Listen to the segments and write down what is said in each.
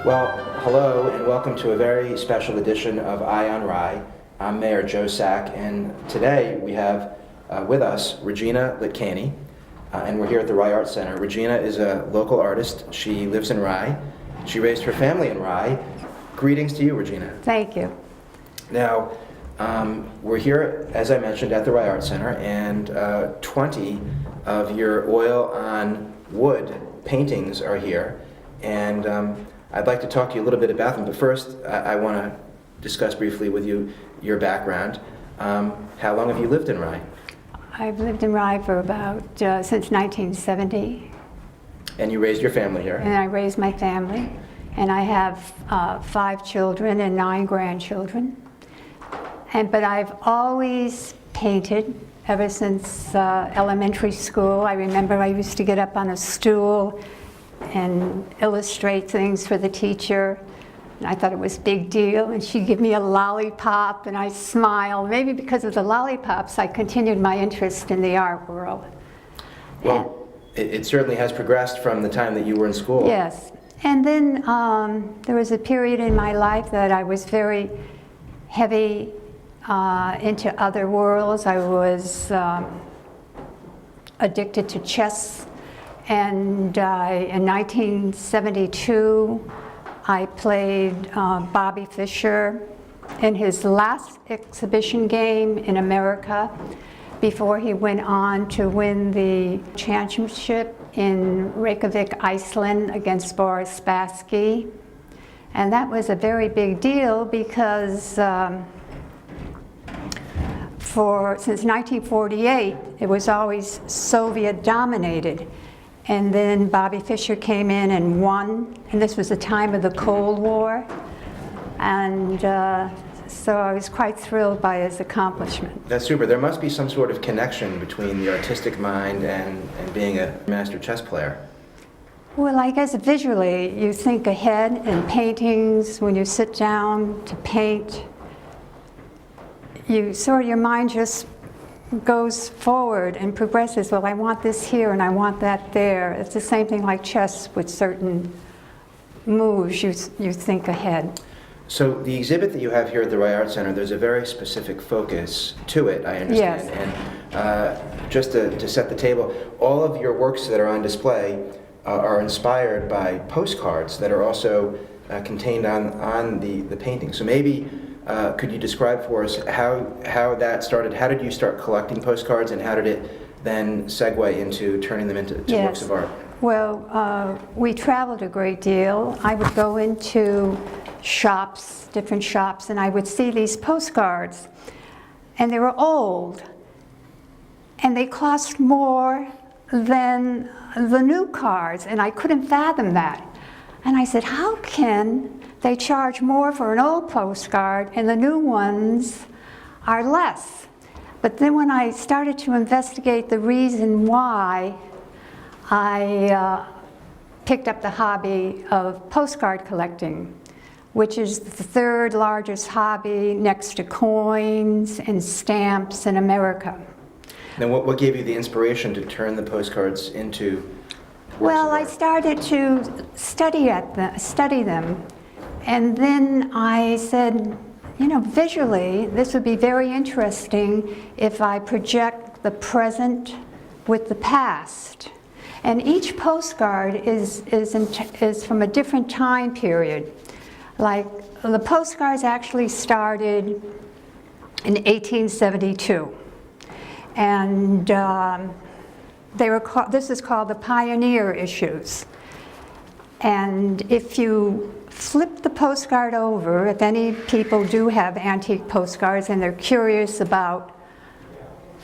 Well, hello and welcome to a very special edition of Eye on Rye. I'm Mayor Joe Sack, and today we have with us Regina Latkany, and we're here at the Rye Arts Center. Regina is a local artist. She lives in Rye. She raised her family in Rye. Greetings to you, Regina. Thank you. Now, we're here, as I mentioned, at the Rye Arts Center, and 20 of your oil on wood paintings are here. And I'd like to talk to you a little bit about them, but first I want to discuss briefly with you your background. How long have you lived in Rye? I've lived in Rye for about, since 1970. And you raised your family here? And I raised my family. And I have 5 children and 9 grandchildren. But I've always painted ever since elementary school. I remember I used to get up on a stool and illustrate things for the teacher. And I thought it was a big deal, and she'd give me a lollipop, and I smiled. Maybe because of the lollipops, I continued my interest in the art world. Well, it certainly has progressed from the time that you were in school. Yes. And then there was a period in my life that I was very heavy into other worlds. I was addicted to chess. And in 1972, I played Bobby Fischer in his last exhibition game in America before he went on to win the championship in Reykjavik, Iceland against Boris Spassky. And that was a very big deal because since 1948, it was always Soviet dominated. And then Bobby Fischer came in and won, and this was the time of the Cold War. And so I was quite thrilled by his accomplishment. That's super. There must be some sort of connection between the artistic mind and being a master chess player. Well, I guess visually, you think ahead in paintings. When you sit down to paint, your mind just goes forward and progresses. Well, I want this here and I want that there. It's the same thing like chess with certain moves. You think ahead. So the exhibit that you have here at the Rye Arts Center, there's a very specific focus to it, I understand. Yes. And just to set the table, all of your works that are on display are inspired by postcards that are also contained on the painting. So maybe could you describe for us how that started? How did you start collecting postcards, and how did it then segue into turning them into Yes. works of art? Well, we traveled a great deal. I would go into shops, different shops, and I would see these postcards. And they were old, and they cost more than the new cards, and I couldn't fathom that. And I said, how can they charge more for an old postcard and the new ones are less? But then when I started to investigate the reason why, I picked up the hobby of postcard collecting, which is the 3rd largest hobby next to coins and stamps in America. Then what gave you the inspiration to turn the postcards into works Well, of I art? started to study them. And then I said, visually, this would be very interesting if I project the present with the past. And each postcard is from a different time period. Like, the postcards actually started in 1872. And this is called the Pioneer issues. And if you flip the postcard over, if any people do have antique postcards and they're curious about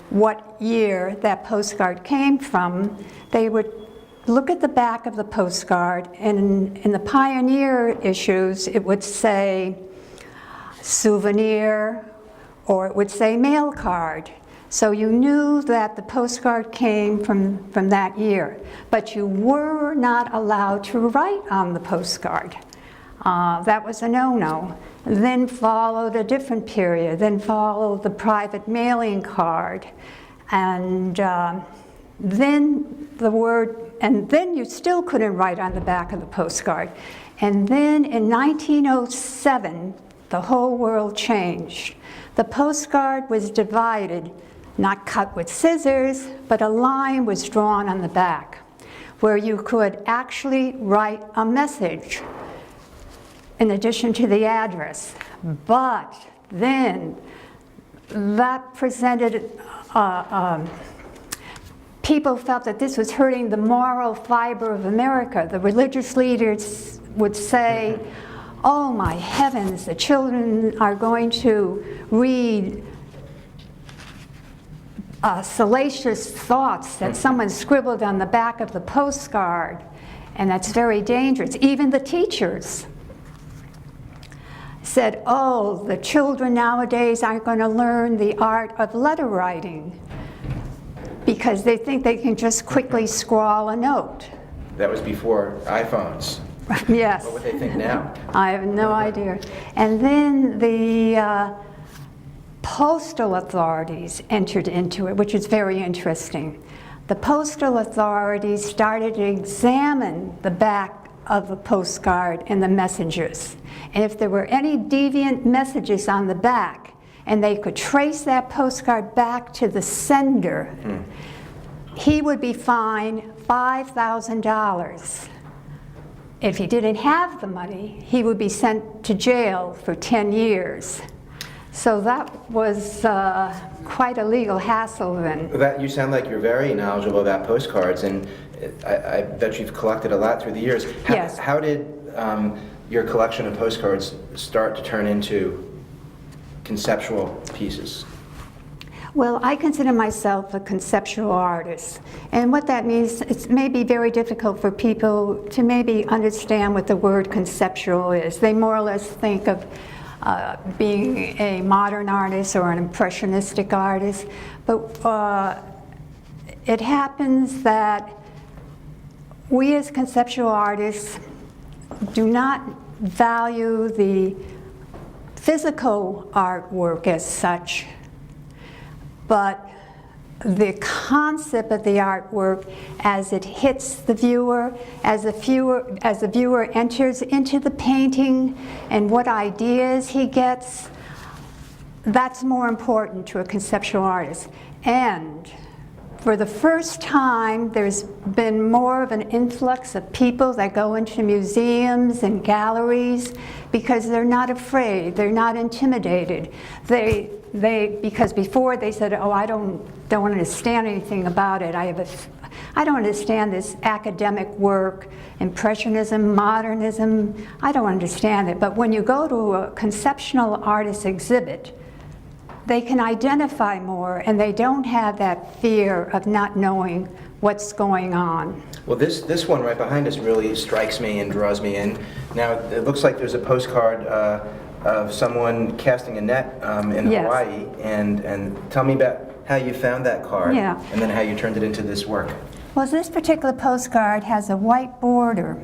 what year that postcard came from, they would look at the back of the postcard, and in the Pioneer issues, it would say souvenir, or it would say mail card. So you knew that the postcard came from that year, but you were not allowed to write on the postcard. That was a no-no. Then followed a different period, then followed the private mailing card, and then the word, and then you still couldn't write on the back of the postcard. And then in 1907, the whole world changed. The postcard was divided, not cut with scissors, but a line was drawn on the back where you could actually write a message in addition to the address. But then that presented, people felt that this was hurting the moral fiber of America. The religious leaders would say, oh my heavens, the children are going to read salacious thoughts that someone scribbled on the back of the postcard, and that's very dangerous. Even the teachers said, oh, the children nowadays aren't going to learn the art of letter writing because they think they can just quickly scrawl a note. That was before iPhones. Yes. What would they think now? I have no idea. And then the postal authorities entered into it, which is very interesting. The postal authorities started to examine the back of the postcard and the messages. And if there were any deviant messages on the back, and they could trace that postcard back to the sender, he would be fined $5,000. If he didn't have the money, he would be sent to jail for 10 years. So that was quite a legal hassle then. That, you sound like you're very knowledgeable about postcards, and I bet you've collected a lot through the years. Yes. How did your collection of postcards start to turn into conceptual pieces? Well, I consider myself a conceptual artist. And what that means, it may be very difficult for people to maybe understand what the word conceptual is. They more or less think of being a modern artist or an impressionistic artist. But it happens that we as conceptual artists do not value the physical artwork as such, but the concept of the artwork as it hits the viewer, as the viewer enters into the painting and what ideas he gets, that's more important to a conceptual artist. And for the first time, there's been more of an influx of people that go into museums and galleries because they're not afraid, they're not intimidated. Because before they said, oh, I don't understand anything about it. I don't understand this academic work, impressionism, modernism, I don't understand it. But when you go to a conceptual artist exhibit, they can identify more, and they don't have that fear of not knowing what's going on. Well, this one right behind us really strikes me and draws me in. Now, it looks like there's a postcard of someone casting a net in Yes. Hawaii, and tell me about how you found that card, Yeah. and then how you turned it into this work. Well, this particular postcard has a white border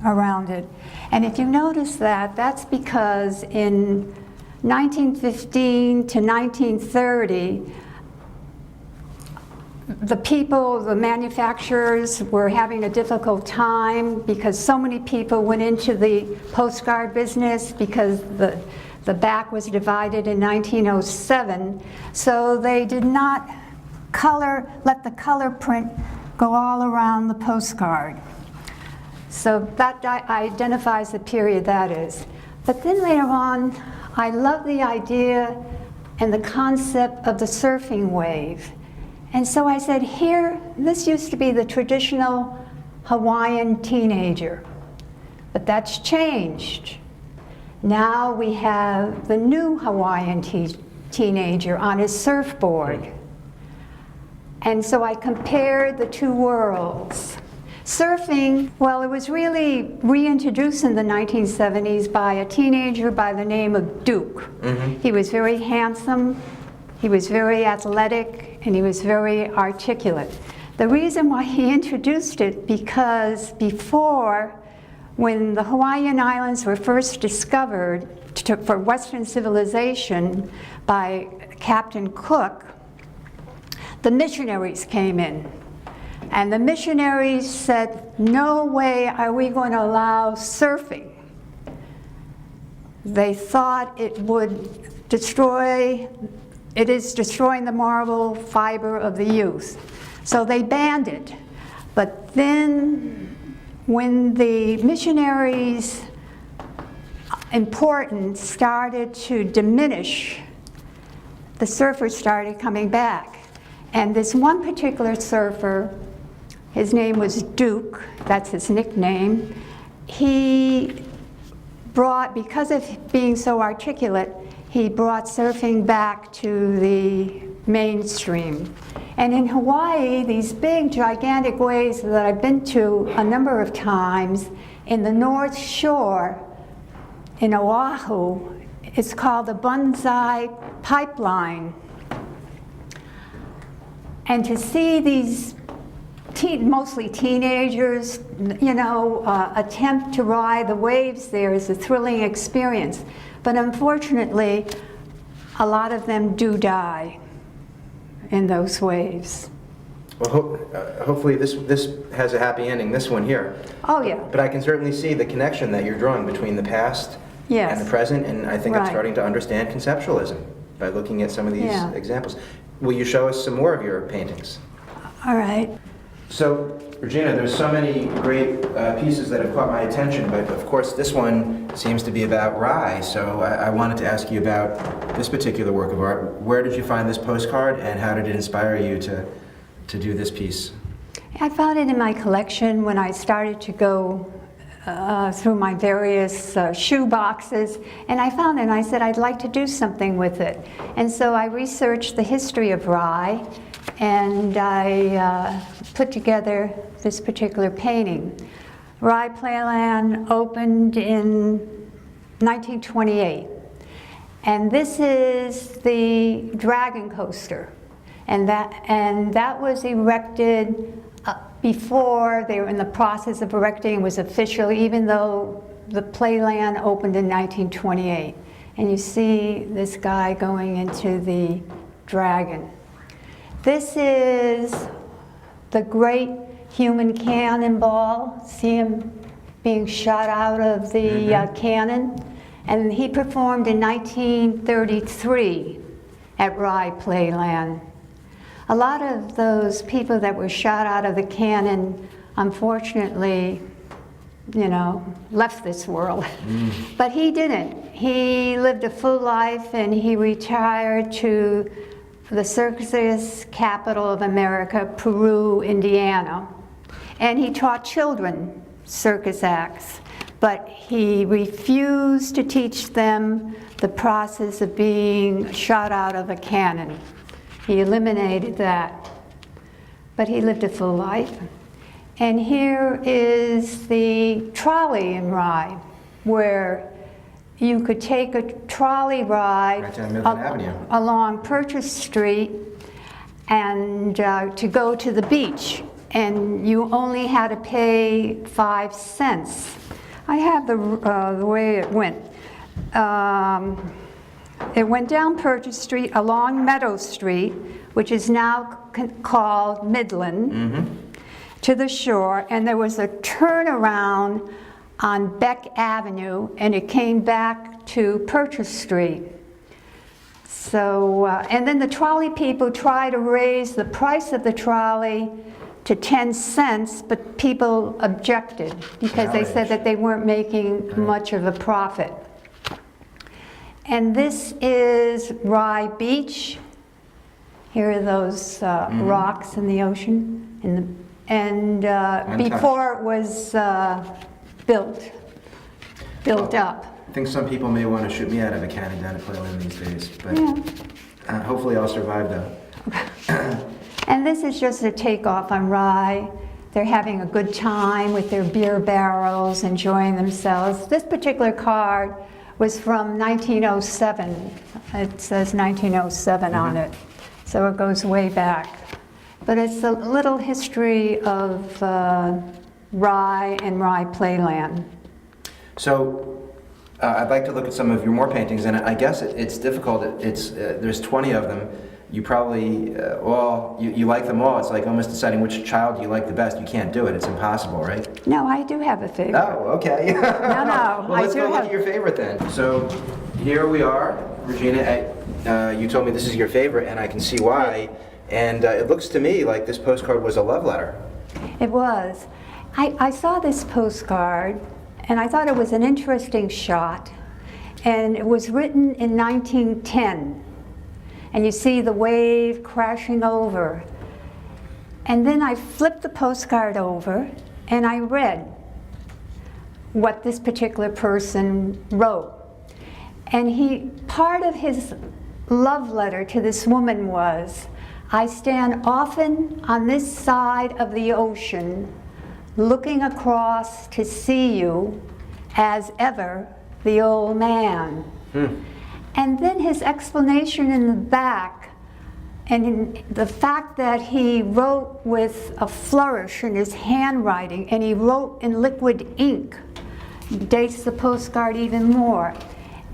around it, and if you notice that, that's because in 1915 to 1930, the people, the manufacturers were having a difficult time because so many people went into the postcard business because the back was divided in 1907. So they did not let the color print go all around the postcard. So that identifies the period that is. But then later on, I love the idea and the concept of the surfing wave. And so I said, here, this used to be the traditional Hawaiian teenager, but that's changed. Now we have the new Hawaiian teenager on his surfboard. And so I compared the two worlds. Surfing, well, it was really reintroduced in the 1970s by a teenager by the name of Duke. Mm-hmm. He was very handsome, he was very athletic, and he was very articulate. The reason why he introduced it, because before, when the Hawaiian Islands were first discovered for Western civilization by Captain Cook, the missionaries came in. And the missionaries said, no way are we going to allow surfing. They thought it would destroy, it is destroying the moral fiber of the youth. So they banned it. But then when the missionaries' importance started to diminish, the surfers started coming back. And this one particular surfer, his name was Duke, that's his nickname, he brought, because of being so articulate, he brought surfing back to the mainstream. And in Hawaii, these big, gigantic waves that I've been to a number of times, in the North Shore, in Oahu, it's called the Banzai Pipeline. And to see these mostly teenagers, attempt to ride the waves there is a thrilling experience. But unfortunately, a lot of them do die in those waves. Well, hopefully this has a happy ending, this one here. Oh, yeah. But I can certainly see the connection that you're drawing between the past Yes. and the present, and I think I'm Right. starting to understand conceptualism by looking at some of these Yeah. examples. Will you show us some more of your paintings? All right. So, Regina, there's so many great pieces that have caught my attention, but of course this one seems to be about rye, so I wanted to ask you about this particular work of art. Where did you find this postcard, and how did it inspire you to do this piece? I found it in my collection when I started to go through my various shoe boxes, and I found it and I said I'd like to do something with it. And so I researched the history of rye, and I put together this particular painting. Rye Playland opened in 1928, and this is the Dragon Coaster, and that was erected before they were in the process of erecting. It was official, even though the Playland opened in 1928. And you see this guy going into the dragon. This is the great human cannonball. See him being shot out of the cannon? And he performed in 1933 at Rye Playland. A lot of those people that were shot out of the cannon, unfortunately, left this world. But he didn't. He lived a full life, and he retired to the circus capital of America, Peru, Indiana. And he taught children circus acts, but he refused to teach them the process of being shot out of a cannon. He eliminated that, but he lived a full life. And here is the trolley in Rye, where you could take a trolley ride Right down Midland Avenue. along Purchase Street and to go to the beach. And you only had to pay 5 cents. I have the way it went. It went down Purchase Street, along Meadow Street, which is now called Midland, to the shore, and there was a turnaround on Beck Avenue, and it came back to Purchase Street. So, and then the trolley people tried to raise the price of the trolley to 10 cents, but people objected because they said that they weren't making much of a profit. And this is Rye Beach. Here are those rocks in the ocean. And before it was built up. I think some people may want to shoot me out of a cannon down at Playland these days, but hopefully I'll survive though. And this is just a takeoff on Rye. They're having a good time with their beer barrels, enjoying themselves. This particular card was from 1907. It says 1907 on it, so it goes way back. But it's a little history of Rye and Rye Playland. So I'd like to look at some of your more paintings, and I guess it's difficult. There's 20 of them. you probably, you like them all. It's like almost deciding which child you like the best. You can't do it. It's impossible, right? No, I do have a favorite. Oh, okay. No, Well, let's I go do look have. at your favorite then. So here we are, Regina. You told me this is your favorite, and I can see why. And it looks to me like this postcard was a love letter. It was. I saw this postcard, and I thought it was an interesting shot. And it was written in 1910. And you see the wave crashing over. And then I flipped the postcard over, and I read what this particular person wrote. And part of his love letter to this woman was, I stand often on this side of the ocean, looking across to see you, as ever, the old man. And then his explanation in the back, and in the fact that he wrote with a flourish in his handwriting, and he wrote in liquid ink, dates the postcard even more.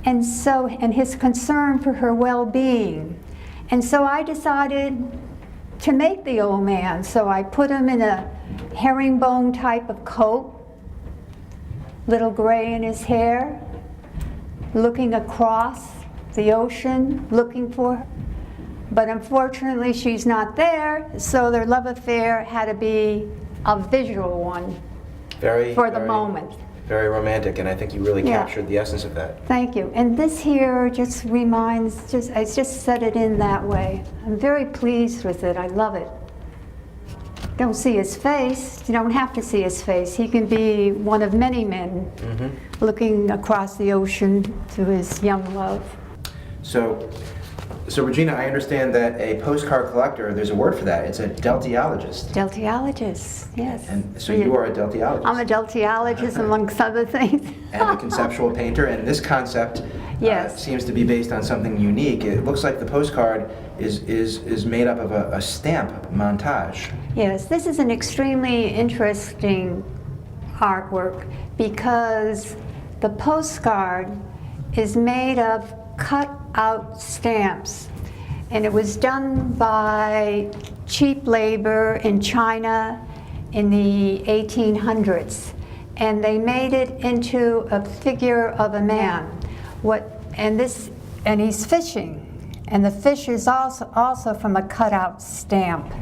And his concern for her well-being. And so I decided to make the old man. So I put him in a herringbone type of coat, little gray in his hair, looking across the ocean, looking for her. But unfortunately, she's not there, so their love affair had to be a visual one for the moment. Very romantic, and I think you really captured the essence of that. Thank you. And this here just reminds, I just set it in that way. I'm very pleased with it. I love it. Don't see his face. You don't have to see his face. He can be one of many men looking across the ocean to his young love. So Regina, I understand that a postcard collector, there's a word for that. It's a deltiologist. Deltiologist, yes. And so you are a deltiologist. I'm a deltiologist, amongst other things. And a conceptual painter, and this concept seems to be based on something unique. It looks like the postcard is made up of a stamp montage. Yes, this is an extremely interesting artwork because the postcard is made of cut out stamps, and it was done by cheap labor in China in the 1800s, and they made it into a figure of a man. And he's fishing, and the fish is also from a cut out stamp.